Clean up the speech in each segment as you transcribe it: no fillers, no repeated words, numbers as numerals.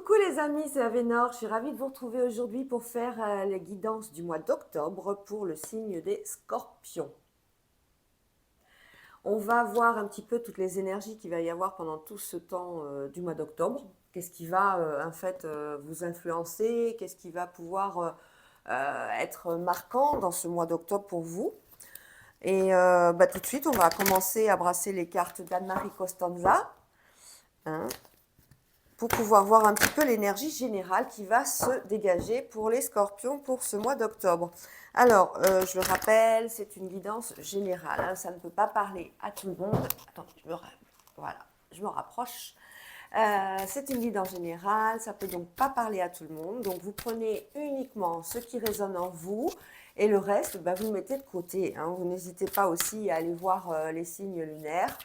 Coucou les amis, c'est Avénor. Je suis ravie de vous retrouver aujourd'hui pour faire les guidances du mois d'octobre pour le signe des Scorpions. On va voir un petit peu toutes les énergies qu'il va y avoir pendant tout ce temps du mois d'octobre. Qu'est-ce qui va vous influencer? Qu'est-ce qui va pouvoir être marquant dans ce mois d'octobre pour vous? Et tout de suite, on va commencer à brasser les cartes d'Anne-Marie Costanza. Hein, pour pouvoir voir un petit peu l'énergie générale qui va se dégager pour les scorpions pour ce mois d'octobre. Alors, je le rappelle, c'est une guidance générale. Hein, ça ne peut pas parler à tout le monde. Attends, voilà, je me rapproche. C'est une guidance générale, ça ne peut donc pas parler à tout le monde. Donc, vous prenez uniquement ce qui résonne en vous et le reste, vous le mettez de côté. Hein. Vous n'hésitez pas aussi à aller voir les signes lunaires.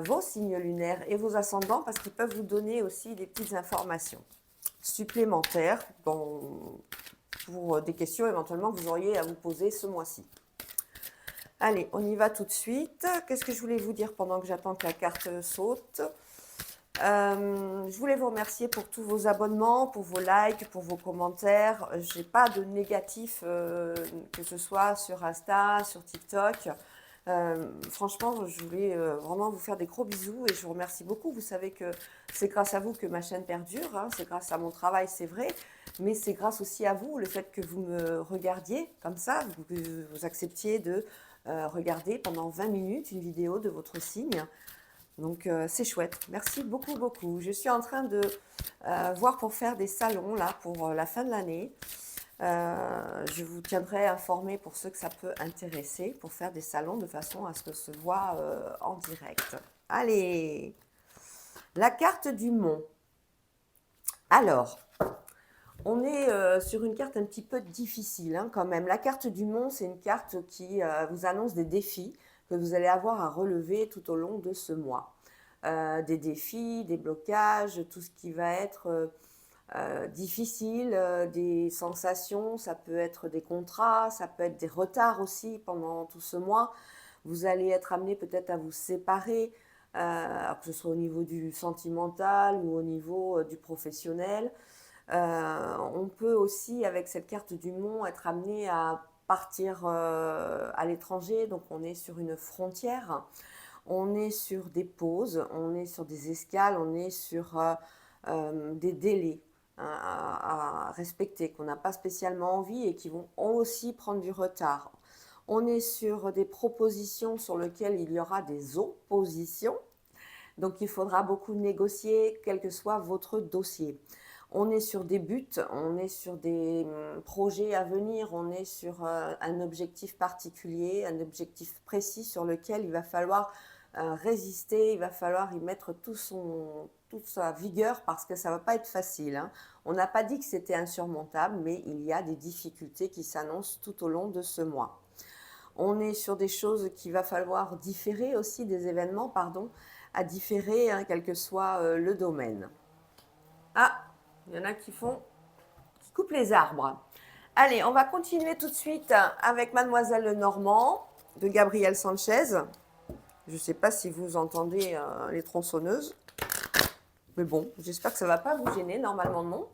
Vos signes lunaires et vos ascendants parce qu'ils peuvent vous donner aussi des petites informations supplémentaires pour des questions éventuellement que vous auriez à vous poser ce mois-ci. Allez, on y va tout de suite. Qu'est-ce que je voulais vous dire pendant que j'attends que la carte saute? Je voulais vous remercier pour tous vos abonnements, pour vos likes, pour vos commentaires. Je n'ai pas de négatif, que ce soit sur Insta, sur TikTok. Franchement, je voulais vraiment vous faire des gros bisous et je vous remercie beaucoup. Vous savez que c'est grâce à vous que ma chaîne perdure, hein, c'est grâce à mon travail, c'est vrai, mais c'est grâce aussi à vous, le fait que vous me regardiez comme ça, vous acceptiez de regarder pendant 20 minutes une vidéo de votre signe. Donc c'est chouette, merci beaucoup beaucoup. Je suis en train de voir pour faire des salons là pour la fin de l'année. Je vous tiendrai informé pour ceux que ça peut intéresser pour faire des salons de façon à ce que se voit en direct. Allez, la carte du mont. Alors, on est sur une carte un petit peu difficile hein, quand même. La carte du mont, c'est une carte qui vous annonce des défis que vous allez avoir à relever tout au long de ce mois. Des défis, des blocages, tout ce qui va être difficile, des sensations, ça peut être des contrats, ça peut être des retards aussi pendant tout ce mois. Vous allez être amené peut-être à vous séparer, que ce soit au niveau du sentimental ou au niveau du professionnel. On peut aussi, avec cette carte du mont, être amené à partir à l'étranger. Donc on est sur une frontière, on est sur des pauses, on est sur des escales, on est sur des délais à respecter, qu'on n'a pas spécialement envie et qui vont aussi prendre du retard. On est sur des propositions sur lesquelles il y aura des oppositions. Donc il faudra beaucoup négocier, quel que soit votre dossier. On est sur des buts, on est sur des projets à venir, on est sur un objectif particulier, un objectif précis sur lequel il va falloir résister, il va falloir y mettre toute sa vigueur parce que ça ne va pas être facile. Hein. On n'a pas dit que c'était insurmontable, mais il y a des difficultés qui s'annoncent tout au long de ce mois. On est sur des choses qu'il va falloir différer aussi, des événements, pardon, à différer, hein, quel que soit le domaine. Ah, il y en a qui coupent les arbres. Allez, on va continuer tout de suite avec Mademoiselle Lenormand de Gabrielle Sanchez. Je ne sais pas si vous entendez les tronçonneuses. Mais bon, j'espère que ça ne va pas vous gêner, normalement non.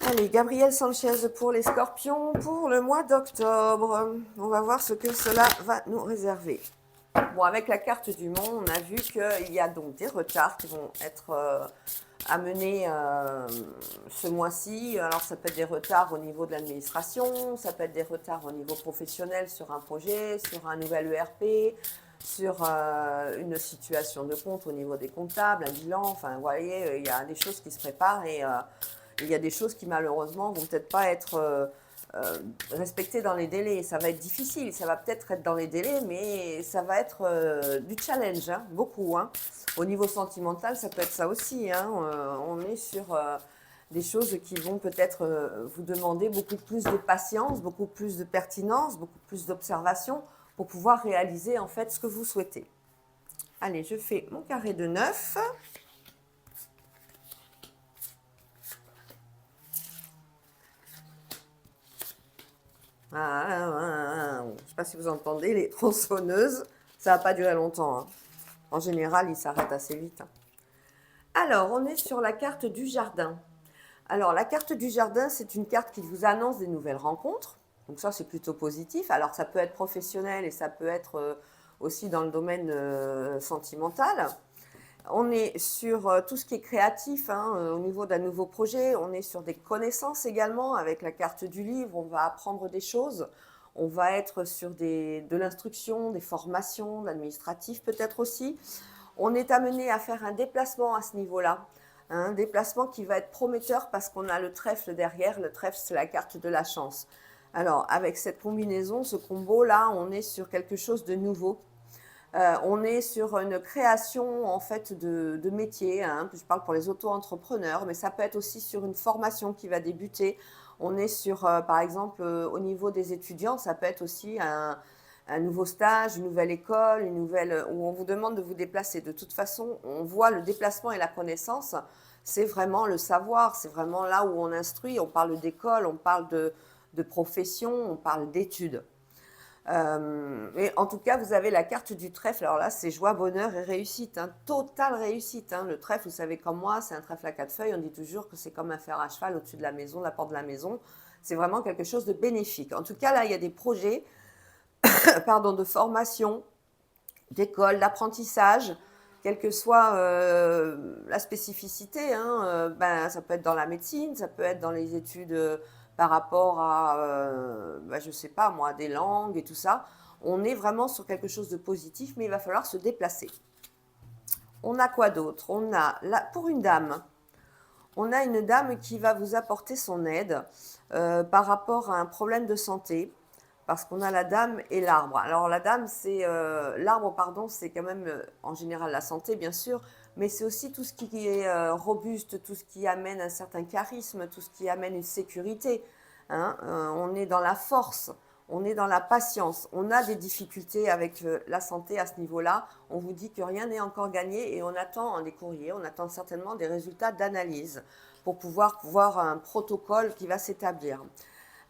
Allez, Gabrielle Sanchez pour les scorpions pour le mois d'octobre. On va voir ce que cela va nous réserver. Bon, avec la carte du monde, on a vu qu'il y a donc des retards qui vont être amenés ce mois-ci. Alors, ça peut être des retards au niveau de l'administration, ça peut être des retards au niveau professionnel sur un projet, sur un nouvel ERP, sur une situation de compte au niveau des comptables, un bilan. Enfin, vous voyez, il y a des choses qui se préparent et il y a des choses qui, malheureusement, vont peut-être pas être respectées dans les délais. Ça va être difficile, ça va peut-être être dans les délais, mais ça va être du challenge, hein, beaucoup. Hein. Au niveau sentimental, ça peut être ça aussi. Hein. On est sur des choses qui vont peut-être vous demander beaucoup plus de patience, beaucoup plus de pertinence, beaucoup plus d'observation pour pouvoir réaliser en fait ce que vous souhaitez. Allez, je fais mon carré de 9. Je ne sais pas si vous entendez les tronçonneuses. Ça va pas durer longtemps. Hein. En général, ils s'arrêtent assez vite. Hein. Alors, on est sur la carte du jardin. Alors, la carte du jardin, c'est une carte qui vous annonce des nouvelles rencontres. Donc ça, c'est plutôt positif. Alors, ça peut être professionnel et ça peut être aussi dans le domaine sentimental. On est sur tout ce qui est créatif, hein, au niveau d'un nouveau projet. On est sur des connaissances également. Avec la carte du livre, on va apprendre des choses. On va être sur de l'instruction, des formations, de l'administratif peut-être aussi. On est amené à faire un déplacement à ce niveau-là. Un déplacement qui va être prometteur parce qu'on a le trèfle derrière. Le trèfle, c'est la carte de la chance. Alors, avec cette combinaison, ce combo-là, on est sur quelque chose de nouveau. On est sur une création en fait de métier, hein. Je parle pour les auto-entrepreneurs, mais ça peut être aussi sur une formation qui va débuter. On est sur, par exemple, au niveau des étudiants, ça peut être aussi un nouveau stage, une nouvelle école, où on vous demande de vous déplacer. De toute façon, on voit le déplacement et la connaissance, c'est vraiment le savoir, c'est vraiment là où on instruit. On parle d'école, on parle de profession, on parle d'études. Mais en tout cas, vous avez la carte du trèfle. Alors là, c'est joie, bonheur et réussite, hein, totale réussite, hein. Le trèfle, vous savez comme moi, c'est un trèfle à 4 feuilles. On dit toujours que c'est comme un fer à cheval au-dessus de la maison, la porte de la maison. C'est vraiment quelque chose de bénéfique. En tout cas, là, il y a des projets pardon, de formation, d'école, d'apprentissage, quelle que soit la spécificité, hein, ben, ça peut être dans la médecine, ça peut être dans les études par rapport à, ben, je ne sais pas moi, des langues et tout ça. On est vraiment sur quelque chose de positif, mais il va falloir se déplacer. On a quoi d'autre? On a, là, pour une dame, on a une dame qui va vous apporter son aide par rapport à un problème de santé, parce qu'on a la dame et l'arbre. Alors la dame, c'est l'arbre, pardon, c'est quand même en général la santé, bien sûr, mais c'est aussi tout ce qui est robuste, tout ce qui amène un certain charisme, tout ce qui amène une sécurité, hein. On est dans la force, on est dans la patience. On a des difficultés avec la santé à ce niveau-là. On vous dit que rien n'est encore gagné et on attend des courriers, on attend certainement des résultats d'analyse pour pouvoir voir un protocole qui va s'établir.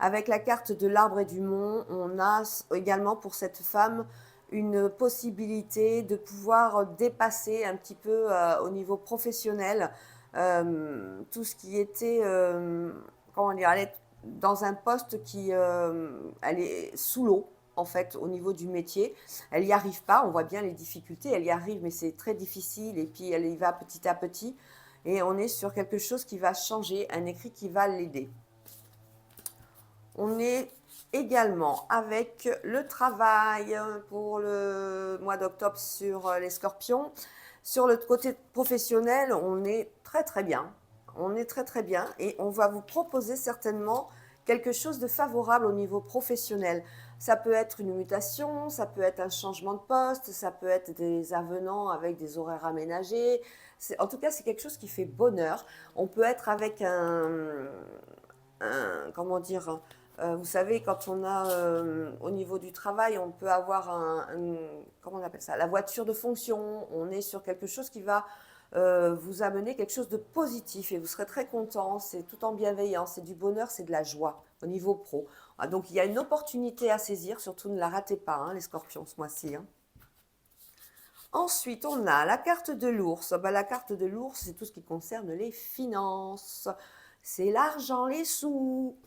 Avec la carte de l'arbre et du mont, on a également pour cette femme une possibilité de pouvoir dépasser un petit peu au niveau professionnel tout ce qui était, comment dire, elle est dans un poste qui, elle est sous l'eau en fait au niveau du métier. Elle n'y arrive pas, on voit bien les difficultés, elle y arrive mais c'est très difficile et puis elle y va petit à petit et on est sur quelque chose qui va changer, un écrit qui va l'aider. On est également avec le travail pour le mois d'octobre sur les scorpions. Sur le côté professionnel, on est très très bien. On est très très bien et on va vous proposer certainement quelque chose de favorable au niveau professionnel. Ça peut être une mutation, ça peut être un changement de poste, ça peut être des avenants avec des horaires aménagés. En tout cas, c'est quelque chose qui fait bonheur. On peut être avec comment dire, vous savez, quand on a au niveau du travail, on peut avoir comment on appelle ça, la voiture de fonction. On est sur quelque chose qui va vous amener quelque chose de positif et vous serez très content. C'est tout en bienveillance, c'est du bonheur, c'est de la joie au niveau pro. Ah, donc il y a une opportunité à saisir, surtout ne la ratez pas, hein, les scorpions, ce mois-ci, hein. Ensuite, on a la carte de l'ours. Ben, la carte de l'ours, c'est tout ce qui concerne les finances. C'est l'argent, les sous.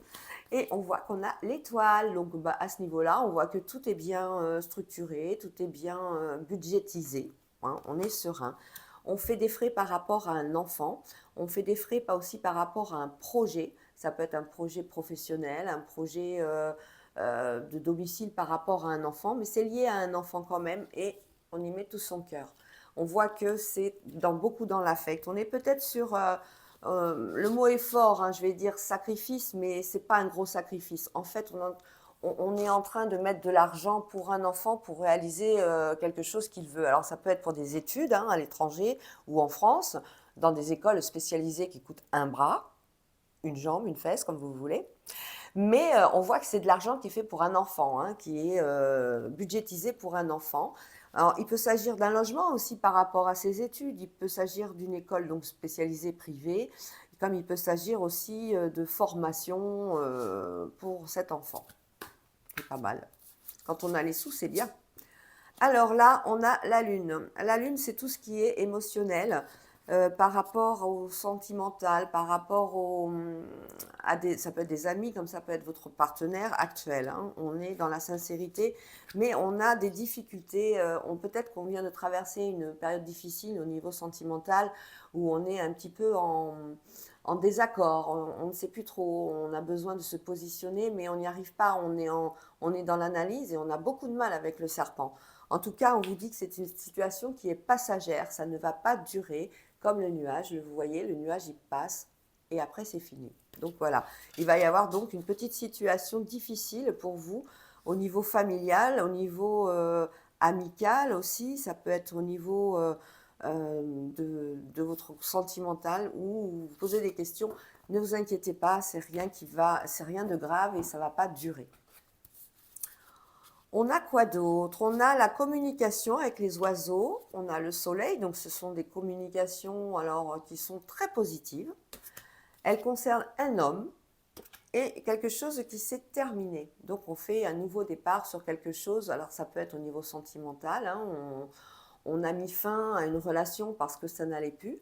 Et on voit qu'on a l'étoile. Donc bah, à ce niveau-là, on voit que tout est bien structuré, tout est bien budgétisé, hein, on est serein. On fait des frais par rapport à un enfant. On fait des frais pas aussi par rapport à un projet. Ça peut être un projet professionnel, un projet de domicile par rapport à un enfant, mais c'est lié à un enfant quand même et on y met tout son cœur. On voit que c'est beaucoup dans l'affect. On est peut-être sur le mot est fort, hein, je vais dire sacrifice, mais c'est pas un gros sacrifice. En fait, on est en train de mettre de l'argent pour un enfant pour réaliser quelque chose qu'il veut. Alors, ça peut être pour des études, hein, à l'étranger ou en France, dans des écoles spécialisées qui coûtent un bras, une jambe, une fesse, comme vous voulez. Mais on voit que c'est de l'argent qui est fait pour un enfant, hein, qui est budgétisé pour un enfant. Alors, il peut s'agir d'un logement aussi par rapport à ses études. Il peut s'agir d'une école donc spécialisée privée, comme il peut s'agir aussi de formation pour cet enfant. C'est pas mal. Quand on a les sous, c'est bien. Alors là, on a la lune. La lune, c'est tout ce qui est émotionnel. par rapport au sentimental, par rapport ça peut être des amis, comme ça peut être votre partenaire actuel, hein. On est dans la sincérité, mais on a des difficultés. Peut-être qu'on vient de traverser une période difficile au niveau sentimental, où on est un petit peu en désaccord. On ne sait plus trop. On a besoin de se positionner, mais on n'y arrive pas. On est dans l'analyse et on a beaucoup de mal avec le serpent. En tout cas, on vous dit que c'est une situation qui est passagère. Ça ne va pas durer. Comme le nuage, vous voyez, le nuage il passe et après c'est fini. Donc voilà, il va y avoir donc une petite situation difficile pour vous au niveau familial, au niveau amical aussi, ça peut être au niveau de votre sentimental où vous vous posez des questions. Ne vous inquiétez pas, c'est rien de grave et ça ne va pas durer. On a quoi d'autre? On a la communication avec les oiseaux, on a le soleil, donc ce sont des communications alors qui sont très positives. Elles concernent un homme et quelque chose qui s'est terminé. Donc on fait un nouveau départ sur quelque chose, alors ça peut être au niveau sentimental, hein, on a mis fin à une relation parce que ça n'allait plus,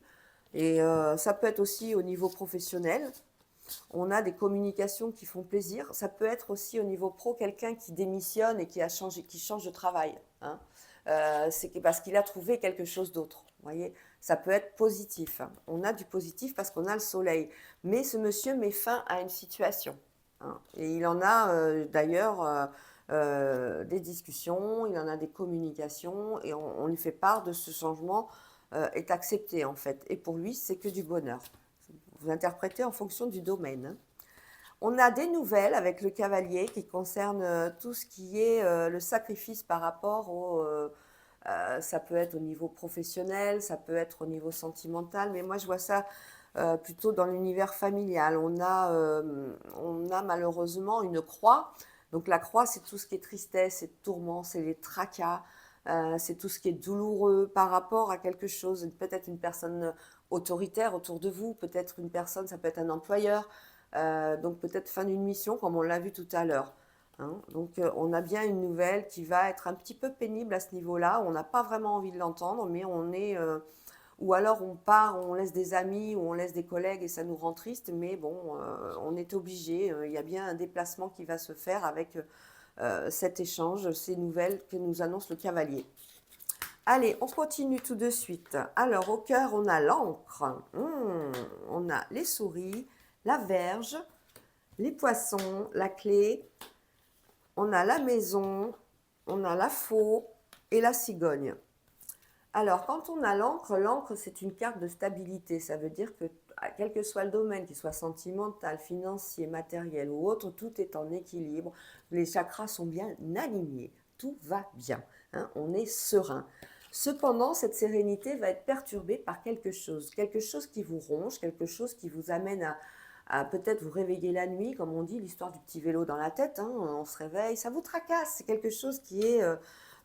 et ça peut être aussi au niveau professionnel. On a des communications qui font plaisir. Ça peut être aussi au niveau pro quelqu'un qui démissionne et qui change de travail, hein. C'est parce qu'il a trouvé quelque chose d'autre. Voyez, ça peut être positif, hein. On a du positif parce qu'on a le soleil. Mais ce monsieur met fin à une situation, hein. Et il en a d'ailleurs des discussions, il en a des communications et on lui fait part de ce changement est accepté en fait. Et pour lui, c'est que du bonheur. Vous interprétez en fonction du domaine, hein. On a des nouvelles avec le cavalier qui concernent tout ce qui est le sacrifice par rapport ça peut être au niveau professionnel, ça peut être au niveau sentimental, mais moi je vois ça plutôt dans l'univers familial. On a malheureusement une croix. Donc la croix, c'est tout ce qui est tristesse, c'est tourment, c'est les tracas, c'est tout ce qui est douloureux par rapport à quelque chose, peut-être une personne autoritaire autour de vous, peut-être une personne, ça peut être un employeur, donc peut-être fin d'une mission, comme on l'a vu tout à l'heure, hein. Donc on a bien une nouvelle qui va être un petit peu pénible à ce niveau-là. On n'a pas vraiment envie de l'entendre, mais on est ou alors on part, on laisse des amis ou on laisse des collègues et ça nous rend triste, mais bon, on est obligé. Il y a bien un déplacement qui va se faire avec cet échange, ces nouvelles que nous annonce le cavalier. Allez, on continue tout de suite. Alors, au cœur, on a l'encre, on a les souris, la verge, les poissons, la clé, on a la maison, on a la faux et la cigogne. Alors, quand on a l'encre, l'encre, c'est une carte de stabilité. Ça veut dire que, quel que soit le domaine, qu'il soit sentimental, financier, matériel ou autre, tout est en équilibre. Les chakras sont bien alignés. Tout va bien, hein, on est serein. Cependant, cette sérénité va être perturbée par quelque chose qui vous ronge, quelque chose qui vous amène à peut-être vous réveiller la nuit, comme on dit, l'histoire du petit vélo dans la tête, hein, on se réveille, ça vous tracasse, c'est quelque chose qui est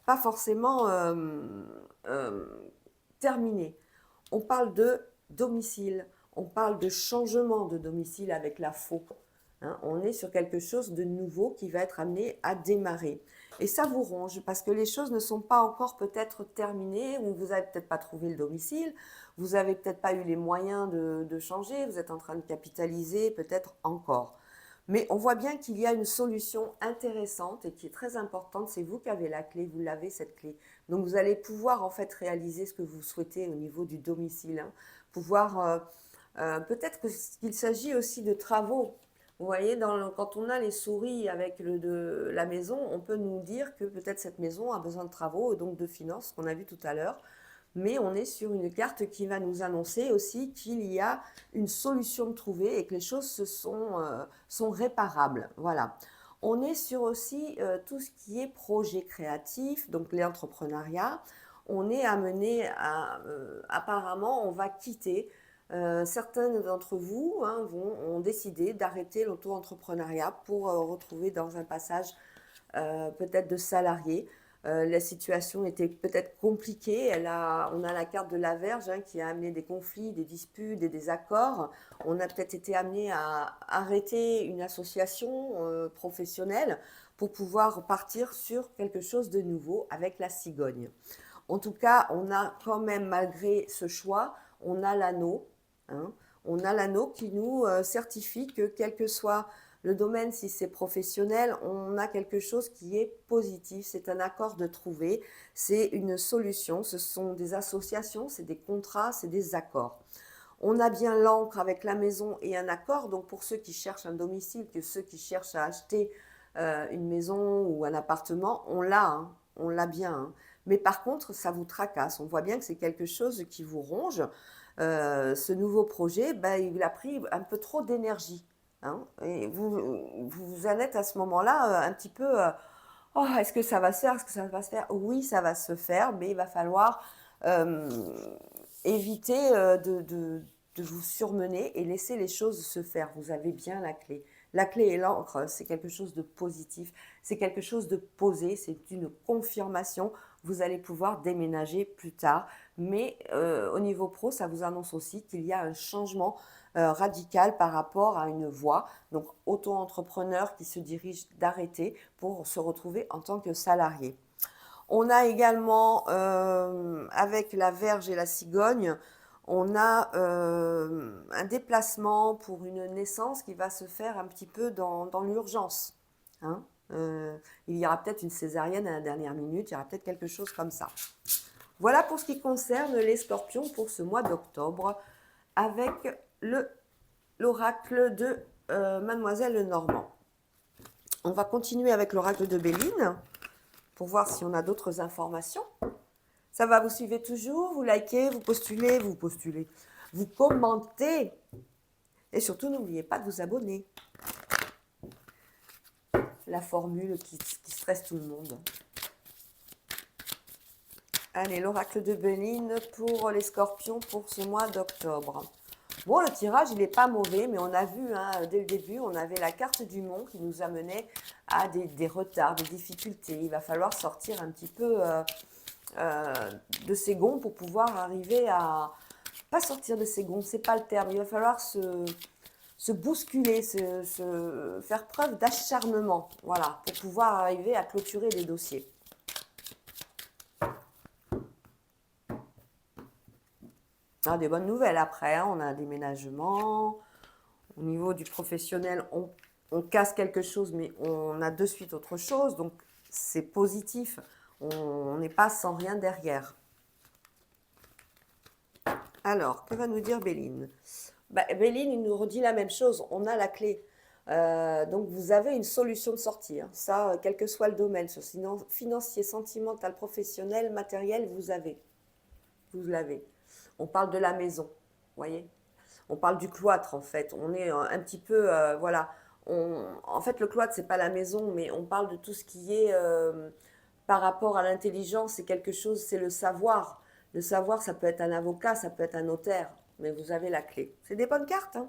pas forcément euh, terminé. On parle de domicile, on parle de changement de domicile avec la faux, hein. On est sur quelque chose de nouveau qui va être amené à démarrer. Et ça vous ronge parce que les choses ne sont pas encore peut-être terminées ou vous n'avez peut-être pas trouvé le domicile, vous n'avez peut-être pas eu les moyens de changer, vous êtes en train de capitaliser peut-être encore. Mais on voit bien qu'il y a une solution intéressante et qui est très importante. C'est vous qui avez la clé, vous l'avez cette clé. Donc vous allez pouvoir en fait réaliser ce que vous souhaitez au niveau du domicile, hein. Pouvoir peut-être qu'il s'agit aussi de travaux. Vous voyez, quand on a les souris avec la maison, on peut nous dire que peut-être cette maison a besoin de travaux et donc de finances, qu'on a vu tout à l'heure. Mais on est sur une carte qui va nous annoncer aussi qu'il y a une solution de trouver et que les choses sont réparables. Voilà. On est sur aussi tout ce qui est projet créatif, donc l'entrepreneuriat. On est amené à, apparemment, on va quitter. Certains d'entre vous, hein, ont décidé d'arrêter l'auto-entrepreneuriat pour retrouver dans un passage peut-être de salarié. La situation était peut-être compliquée. On a la carte de la Vierge, hein, qui a amené des conflits, des disputes et des accords. On a peut-être été amené à arrêter une association professionnelle pour pouvoir partir sur quelque chose de nouveau avec la cigogne. En tout cas, on a quand même, malgré ce choix, on a l'anneau. Hein, on a l'anneau qui nous certifie que quel que soit le domaine, si c'est professionnel, on a quelque chose qui est positif. C'est un accord de trouver, c'est une solution, ce sont des associations, c'est des contrats, c'est des accords. On a bien l'ancre avec la maison et un accord. Donc pour ceux qui cherchent un domicile, que ceux qui cherchent à acheter une maison ou un appartement, on l'a, hein, on l'a bien. Hein. Mais par contre, ça vous tracasse. On voit bien que c'est quelque chose qui vous ronge. Ce nouveau projet, ben, il a pris un peu trop d'énergie. Hein, et vous en êtes à ce moment-là un petit peu, oh, est-ce que ça va se faire? Est-ce que ça va se faire? Oui, ça va se faire, mais il va falloir euh, éviter de vous surmener et laisser les choses se faire. Vous avez bien la clé. La clé et l'encre, c'est quelque chose de positif, c'est quelque chose de posé, c'est une confirmation. Vous allez pouvoir déménager plus tard, mais au niveau pro, ça vous annonce aussi qu'il y a un changement radical par rapport à une voie. Donc, auto-entrepreneur qui se dirige d'arrêter pour se retrouver en tant que salarié. On a également, avec la Verge et la Cigogne, on a un déplacement pour une naissance qui va se faire un petit peu dans l'urgence. Hein. Il y aura peut-être une césarienne à la dernière minute, il y aura peut-être quelque chose comme ça. Voilà pour ce qui concerne les scorpions pour ce mois d'octobre avec l'oracle de Mademoiselle Lenormand. On va continuer avec l'oracle de Béline pour voir si on a d'autres informations. Ça va, vous suivez toujours, vous likez, vous postulez, vous commentez. Et surtout, n'oubliez pas de vous abonner. La formule qui stresse tout le monde. Allez, l'oracle de Béline pour les scorpions pour ce mois d'octobre. Bon, le tirage, il n'est pas mauvais, mais on a vu, hein, dès le début, on avait la carte du mont qui nous amenait à des retards, des difficultés. Il va falloir sortir un petit peu de ses gonds pour pouvoir arriver à... Pas sortir de ses gonds, c'est pas le terme. Il va falloir se bousculer, faire preuve d'acharnement, voilà, pour pouvoir arriver à clôturer les dossiers. Ah, des bonnes nouvelles après, hein, on a un déménagement. Au niveau du professionnel, on casse quelque chose, mais on a de suite autre chose. Donc, c'est positif. On n'est pas sans rien derrière. Alors, que va nous dire Béline? Béline, il nous redit la même chose. On a la clé. Donc, vous avez une solution de sortie. Hein. Ça, quel que soit le domaine, financier, sentimental, professionnel, matériel, vous avez. Vous l'avez. On parle de la maison, vous voyez. On parle du cloître, en fait. On est un petit peu, voilà. En fait, le cloître, c'est pas la maison, mais on parle de tout ce qui est par rapport à l'intelligence. C'est quelque chose, c'est le savoir. Le savoir, ça peut être un avocat, ça peut être un notaire, mais vous avez la clé. C'est des bonnes cartes, hein.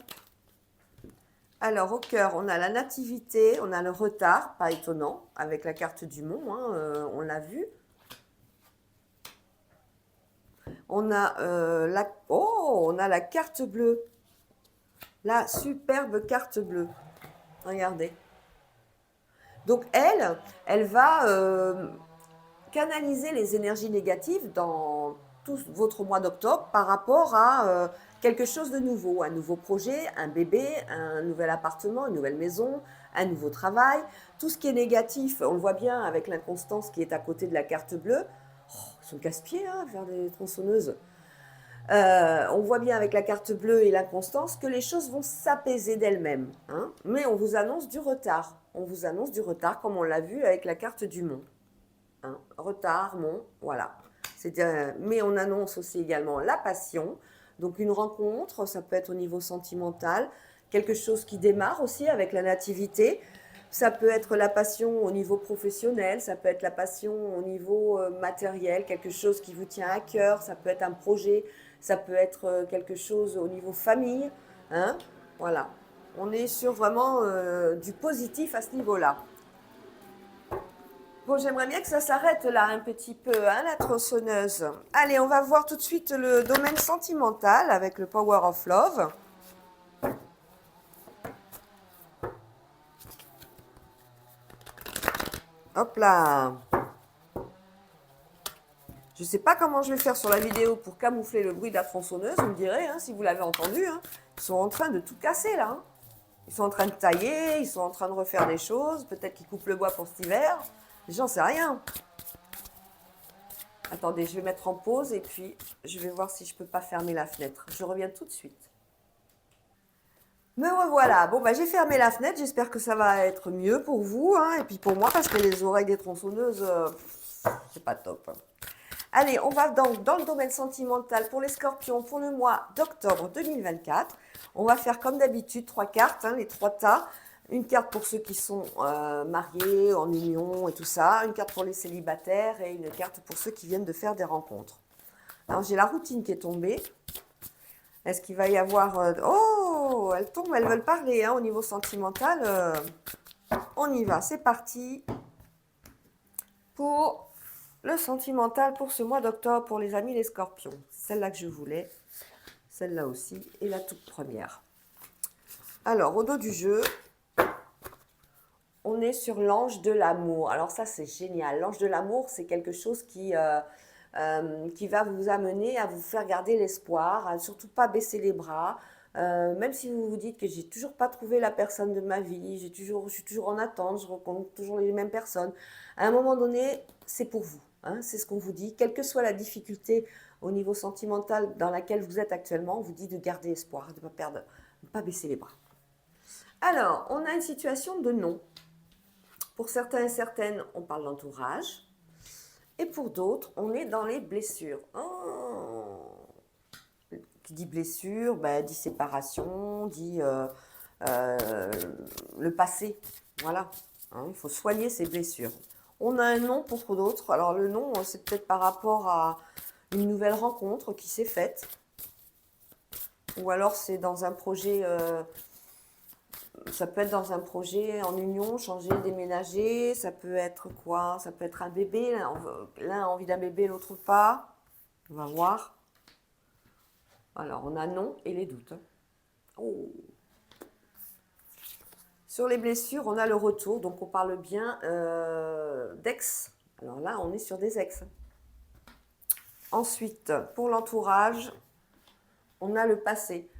Alors, au cœur, on a la nativité, on a le retard, pas étonnant, avec la carte du mont, hein, on l'a vu. On a, on a la carte bleue. La superbe carte bleue. Regardez. Donc, elle va canaliser les énergies négatives dans tout votre mois d'octobre par rapport à quelque chose de nouveau. Un nouveau projet, un bébé, un nouvel appartement, une nouvelle maison, un nouveau travail. Tout ce qui est négatif, on le voit bien avec l'inconstance qui est à côté de la carte bleue. Oh, ils sont casse-pieds, hein, faire des tronçonneuses. On voit bien avec la carte bleue et l'inconstance que les choses vont s'apaiser d'elles-mêmes. Hein, mais on vous annonce du retard. On vous annonce du retard comme on l'a vu avec la carte du mont. Hein, retard, mont, voilà. Mais on annonce aussi également la passion. Donc une rencontre, ça peut être au niveau sentimental, quelque chose qui démarre aussi avec la nativité. Ça peut être la passion au niveau professionnel, ça peut être la passion au niveau matériel, quelque chose qui vous tient à cœur, ça peut être un projet, ça peut être quelque chose au niveau famille. Hein, voilà. On est sur vraiment du positif à ce niveau-là. Bon, j'aimerais bien que ça s'arrête là un petit peu, hein, la tronçonneuse. Allez, on va voir tout de suite le domaine sentimental avec le Power of Love. Hop là. Je ne sais pas comment je vais faire sur la vidéo pour camoufler le bruit de la tronçonneuse, vous me direz, hein, si vous l'avez entendu. Hein. Ils sont en train de tout casser là. Hein. Ils sont en train de tailler, ils sont en train de refaire des choses. Peut-être qu'ils coupent le bois pour cet hiver. J'en sais rien. Attendez, je vais mettre en pause et puis je vais voir si je ne peux pas fermer la fenêtre. Je reviens tout de suite. Me revoilà. Bon, bah, j'ai fermé la fenêtre. J'espère que ça va être mieux pour vous. Hein, et puis pour moi, parce que les oreilles des tronçonneuses, c'est pas top. Allez, on va donc dans le domaine sentimental pour les scorpions pour le mois d'octobre 2024. On va faire comme d'habitude 3 cartes, hein, les 3 tas. Une carte pour ceux qui sont mariés, en union et tout ça. Une carte pour les célibataires et une carte pour ceux qui viennent de faire des rencontres. Alors, j'ai la routine qui est tombée. Est-ce qu'il va y avoir... Oh, elles tombent, elles veulent parler hein, au niveau sentimental. On y va, c'est parti pour le sentimental pour ce mois d'octobre pour les amis les scorpions. C'est celle-là que je voulais, celle-là aussi et la toute première. Alors, au dos du jeu, on est sur l'ange de l'amour. Alors ça, c'est génial. L'ange de l'amour, c'est quelque chose qui va vous amener à vous faire garder l'espoir, à surtout pas baisser les bras. Même si vous vous dites que j'ai toujours pas trouvé la personne de ma vie, je suis toujours en attente, je rencontre toujours les mêmes personnes. À un moment donné, c'est pour vous. Hein, c'est ce qu'on vous dit. Quelle que soit la difficulté au niveau sentimental dans laquelle vous êtes actuellement, on vous dit de garder espoir, de ne pas perdre, de ne pas baisser les bras. Alors, on a une situation de non. Pour certains et certaines, on parle d'entourage. Et pour d'autres, on est dans les blessures. Oh. Qui dit blessure, ben, dit séparation, dit le passé. Voilà. Hein, il faut soigner ces blessures. On a un nom pour d'autres. Alors le nom, c'est peut-être par rapport à une nouvelle rencontre qui s'est faite. Ou alors c'est dans un projet... ça peut être dans un projet en union, changer, déménager. Ça peut être quoi? Ça peut être un bébé. L'un a envie d'un bébé, l'autre pas. On va voir. Alors, on a non et les doutes. Oh. Sur les blessures, on a le retour. Donc, on parle bien d'ex. Alors là, on est sur des ex. Ensuite, pour l'entourage, on a le passé.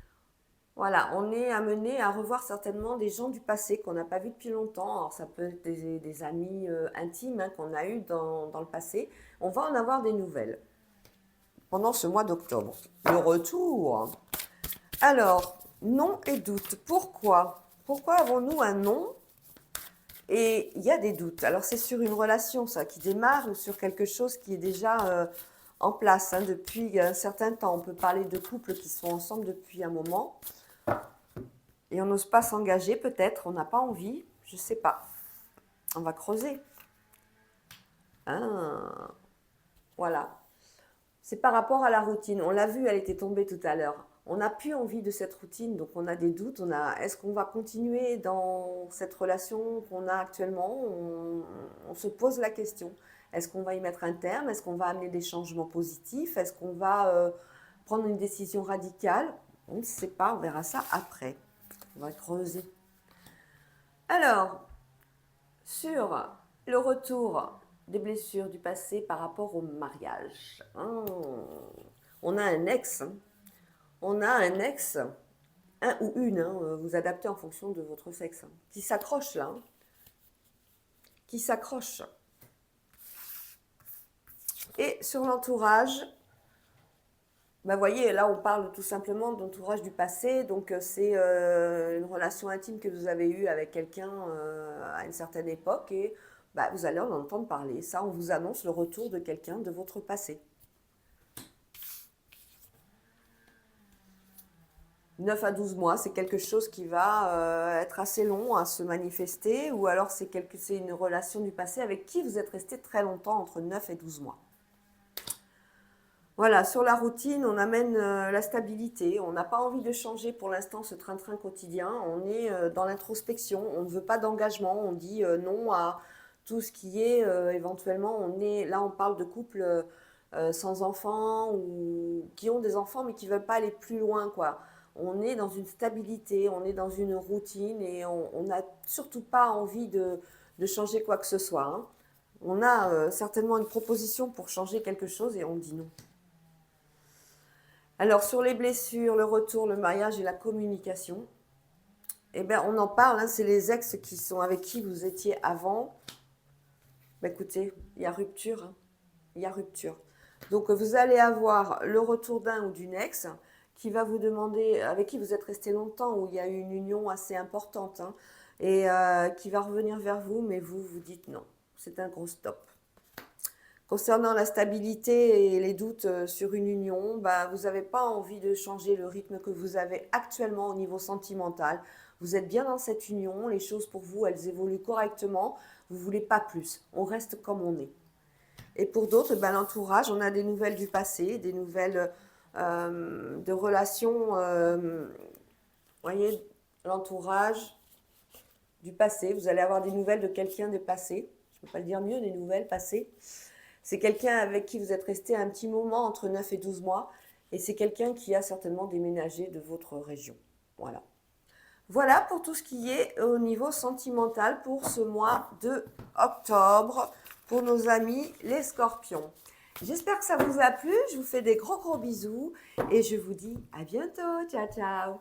Voilà, on est amené à revoir certainement des gens du passé qu'on n'a pas vus depuis longtemps. Alors, ça peut être des amis intimes hein, qu'on a eus dans le passé. On va en avoir des nouvelles pendant ce mois d'octobre. Le retour. Alors, non et doute. Pourquoi? Pourquoi avons-nous un non et il y a des doutes? Alors, c'est sur une relation, ça, qui démarre ou sur quelque chose qui est déjà en place hein, depuis un certain temps. On peut parler de couples qui sont ensemble depuis un moment. Et on n'ose pas s'engager, peut-être, on n'a pas envie, je ne sais pas. On va creuser. Ah, voilà. C'est par rapport à la routine. On l'a vu, elle était tombée tout à l'heure. On n'a plus envie de cette routine, donc on a des doutes. Est-ce qu'on va continuer dans cette relation qu'on a actuellement? On se pose la question. Est-ce qu'on va y mettre un terme? Est-ce qu'on va amener des changements positifs? Est-ce qu'on va prendre une décision radicale? On ne sait pas, on verra ça après. On va creuser. Alors, sur le retour des blessures du passé par rapport au mariage. On a un ex. On a un ex, un ou une, vous adaptez en fonction de votre sexe, qui s'accroche là. Qui s'accroche. Et sur l'entourage, vous voyez, là, on parle tout simplement d'entourage du passé. Donc, c'est une relation intime que vous avez eue avec quelqu'un à une certaine époque. Et vous allez en entendre parler. Ça, on vous annonce le retour de quelqu'un de votre passé. 9 à 12 mois, c'est quelque chose qui va être assez long à se manifester. Ou alors, c'est une relation du passé avec qui vous êtes resté très longtemps, entre 9 et 12 mois. Voilà, sur la routine, on amène la stabilité. On n'a pas envie de changer pour l'instant ce train-train quotidien. On est dans l'introspection. On ne veut pas d'engagement. On dit non à tout ce qui est éventuellement. Là, on parle de couples sans enfants ou qui ont des enfants mais qui ne veulent pas aller plus loin, quoi. On est dans une stabilité, on est dans une routine et on n'a surtout pas envie de changer quoi que ce soit. Hein. On a certainement une proposition pour changer quelque chose et on dit non. Alors, sur les blessures, le retour, le mariage et la communication, eh bien, on en parle, hein, c'est les ex qui sont avec qui vous étiez avant. Ben, écoutez, il y a rupture, hein. Il y a rupture. Donc, vous allez avoir le retour d'un ou d'une ex qui va vous demander, avec qui vous êtes resté longtemps, où il y a eu une union assez importante, hein, et qui va revenir vers vous, mais vous dites non. C'est un gros stop. Concernant la stabilité et les doutes sur une union, bah, vous n'avez pas envie de changer le rythme que vous avez actuellement au niveau sentimental. Vous êtes bien dans cette union, les choses pour vous, elles évoluent correctement. Vous ne voulez pas plus. On reste comme on est. Et pour d'autres, bah, l'entourage, on a des nouvelles du passé, des nouvelles de relations. Vous voyez, l'entourage du passé. Vous allez avoir des nouvelles de quelqu'un du passé. Je ne peux pas le dire mieux, des nouvelles passées. C'est quelqu'un avec qui vous êtes resté un petit moment, entre 9 et 12 mois, et c'est quelqu'un qui a certainement déménagé de votre région. Voilà. Voilà pour tout ce qui est au niveau sentimental pour ce mois de octobre, pour nos amis les scorpions. J'espère que ça vous a plu, je vous fais des gros bisous, et je vous dis à bientôt, ciao ciao.